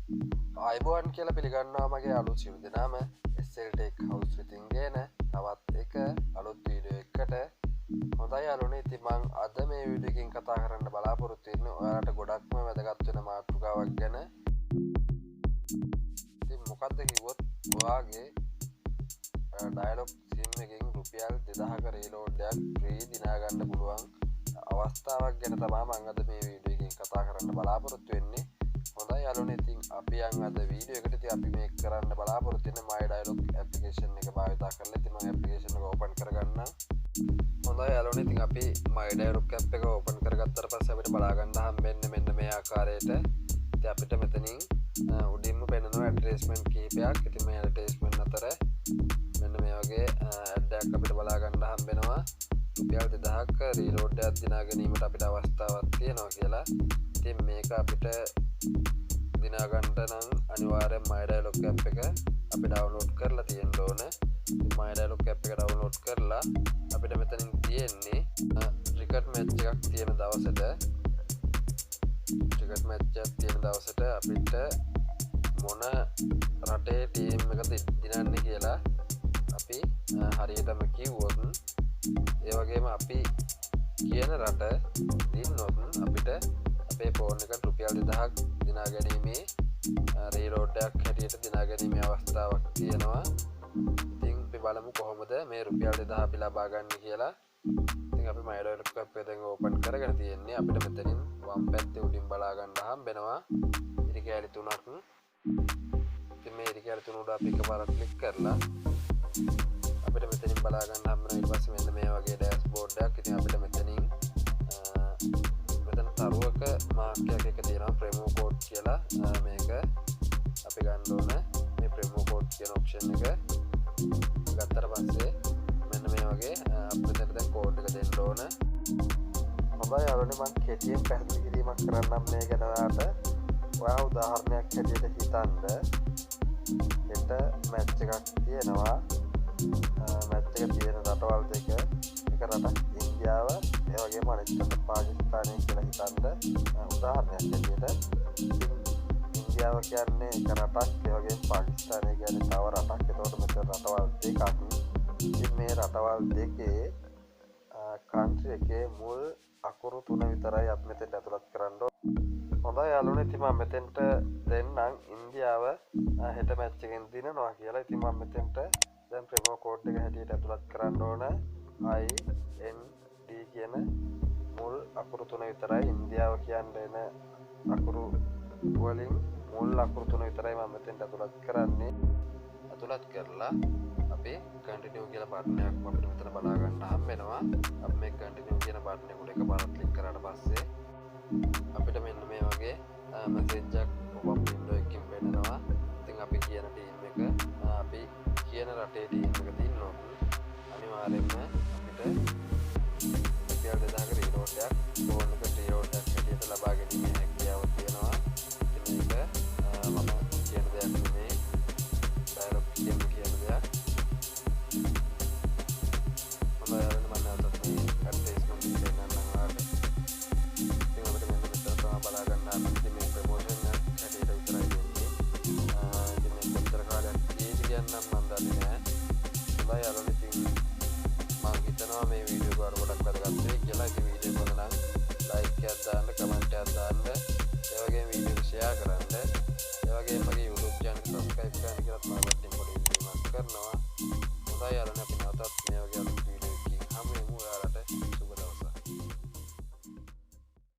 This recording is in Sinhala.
අයිබෝන් කියලා පිළිගන්නවා මගේ අලුත් සිරු දෙනාම SLටෙක් හවුස් විතින් ගේන තවත් එක අලුත් වීඩියෝ එකට හොඳයි යාළුවනේ. ඉතින් මම අද මේ වීඩියෝ එකකින් කතා කරන්න බලාපොරොත්තු වෙන්නේ ඔයාලට ගොඩක්ම වැදගත් වෙන මාතෘකාවක් ගැන. ඉතින් මොකද්ද කිව්වොත් ඔයාගේ ඩයලොග් සිම් එකකින් රුපියල් 2000ක රීලෝඩ් එකක් ෆ්‍රී දිනා ගන්න පුළුවන් අවස්ථාවක් ගැන තමයි මම අද මේ වීඩියෝ එකකින් කතා කරන්න බලාපොරොත්තු වෙන්නේ. හොඳයි යාළුවනේ, ඉතින් අපි යන් අද වීඩියෝ එකට. ඉතින් අපි මේක කරන්න බලාපොරොත්තු වෙන්නේ my dialog application එක භාවිතා කරලා. ඉතින් මම application එක open කරගන්නම්. හොඳයි යාළුවනේ, ඉතින් අපි my dialog app එක open කරගත්තට පස්සේ අපිට බලා ගන්න හම්බෙන්නේ මෙන්න මේ ආකාරයට. ඉතින් අපිට මෙතනින් උඩින්ම පෙන්නනවා ඇඩ්වර්ටයිස්මන්ට් කීපයක්. ඉතින් මේ ඇඩ්වර්ටයිස්මන්ට් අතර මෙන්න මේ වගේ ඇඩ් එකක් අපිට බලා ගන්න හම්බෙනවා. රුපියල් 2000ක රීලෝඩ් එකක් දිනා ගැනීමට අපිට අවස්ථාවක් තියෙනවා කියලා. ඉතින් මේක අපිට දිනා ගන්න නම් අනිවාර්යෙන් my dialog app එක අපි ඩවුන්ලෝඩ් කරලා තියෙන්න ඕන. ඉතින් my dialog app එක ඩවුන්ලෝඩ් කරලා අපිට මෙතනින් තියෙන්නේ ක්‍රිකට් මැච් එකක් තියෙන දවසට අපිට මොන රටේ ටීම් එකද දිනන්නේ කියලා අපි හරියටම කිව්වොත්, ඒ වගේම අපි කියන රට දින්නොත් අපිට අපේ ෆෝන් එකට රුපියල් 2000ක් දිනා ගැනීමේ රීලෝඩ් එකක් හැටියට දිනා ගැනීමේ අවස්ථාවක් තියෙනවා. ඉතින් අපි බලමු කොහොමද මේ රුපියල් 2000 අපි ලබා ගන්න කියලා. ඉතින් අපි my dialog app එක දැන් ඕපන් කරගෙන තියෙන්නේ. අපිට මෙතනින් වම් පැත්තේ උඩින් බලා ගන්න හම්බෙනවා ඉරි කැලි තුනක්. ඉතින් මේ ඉරි කැලි තුන උඩ අපි එකපාරක් ක්ලික් කරලා අපිට මෙතනින් බලා ගන්න හම්බෙනවා. ඊට පස්සේ මෙන්න මේ වගේ ඩෑෂ්බෝඩ් එකක්. ඉතින් අපිට මෙතනින් තරුවක මාර්කයක් එක තියෙනවා ප්‍රෙමෝ කෝඩ් කියලා. මේක අපි ගන්න ඕන. මේ ප්‍රෙමෝ කෝඩ් කියන ඔප්ෂන් එක ගත්තට පස්සේ මෙන්න මේ වගේ අපිට දැන් කෝඩ් එක දෙන්න ඕන. හොඳයි යාළුවනේ, මම කෙටියෙන් පැහැදිලි කිරීමක් කරන්නම් මේ ගැන ඔයාලට. ඔයා උදාහරණයක් හැටියට හිතන්න හෙට මැච් එකක් තියෙනවා. මැච් එක තියෙන රටවල් දෙක, එක රටක් ඉන්දියාව, ඒ වගේම අනිත් රට පාකිස්තානය කියලා හිතන්න උදාහරණයක් හැටියට. ඉන්දියාව කියන්නේ එක රටක්, ඒ වගේම පාකිස්තානය කියන්නේ තව රටක්. එතකොට මෙතන රටවල් දෙකක්. ඉතින් මේ රටවල් දෙකේ කන්ට්‍රි එකේ මුල් අකුරු 3 විතරයි අපි මෙතෙන්ට ඇතුළත් කරන්න ඕනේ. හොඳයි යාළුවනේ, ඉතින් මම මෙතෙන්ට දෙන්නම් ඉන්දියාව හෙට මැච් එකෙන් දිනනවා කියලා. ඉතින් මම මෙතෙන්ට දැන් ප්‍රෙමෝ කෝඩ් එක හැටියට ඇතුළත් කරන්න ඕන. IND කියන මුල් අකුරු 3 විතරයි. ඉන්දියාව කියන්නේ එන අකුරු වලින් මුල් අකුරු 3 විතරයි මම මෙතෙන්ට ඇතුළත් කරන්නේ. ඇතුළත් කරලා අපි කන්ටිනියු කියලා බටන් එකක් අපිට මෙතන බලා ගන්න හම්බෙනවා. අපි මේ කන්ටිනියු කියන බටන් එක උඩ එකපාරක් ක්ලික් කරාට පස්සේ අපිට මෙන්න මේ වගේ මැසේජ් එකක් පොප් වින්ඩෝ එකකින් පෙන්නනවා. ඉතින් අපි කියන ටීම් එක අපි කියන රටේ ටීම් එක දින්නොත් අනිවාර්යයෙන්ම අපිට රුපියල් 2000ක රීලෝඩ් එකක් ෆෝන් එක රීලෝඩ් එකක් හැටියට ලබා ගැනීමේ හැකියාව තියෙනවා. ඉතින් මේක මම කියන දෙයක් නෙමෙයි, ඩයලොග් කියන දෙයක්. මම යාළුවනේ, මම නැවතත් මේ ඇඩ්වර්ටයිස්මන්ට් එක දෙන්නම් ඔයාලට. ඉතින් අපිට මෙන්න මෙතන තමයි බලා ගන්න. ඉතින් මේ ප්‍රොමෝෂන් එක හැටියට විතරයි දෙන්නේ. ඉතින් මේ කොච්චර කාලයක් තියෙයිද කියන්නම් මම දන්නේ නැහැ. හොඳයි යාළුවනේ, ඉතින් මම හිතනවා මේ වීඩියෝ එක ඔයාලට ගොඩක් වැදගත් වෙයි කියලා. ඉතින් වීඩියෝ එක හොඳ නම් ලයික් එකක් දාන්න, කමෙන්ට් එකක් දාන්න, ඒ වගේම වීඩියෝ එක ෂෙයා කරන්න, ඒ වගේම මගේ YouTube channel එක subscribe කරන්න කියලා මම වටින් පොඩි ඉල්ලීමක් කරනවා. හොඳයි යාළුවනේ.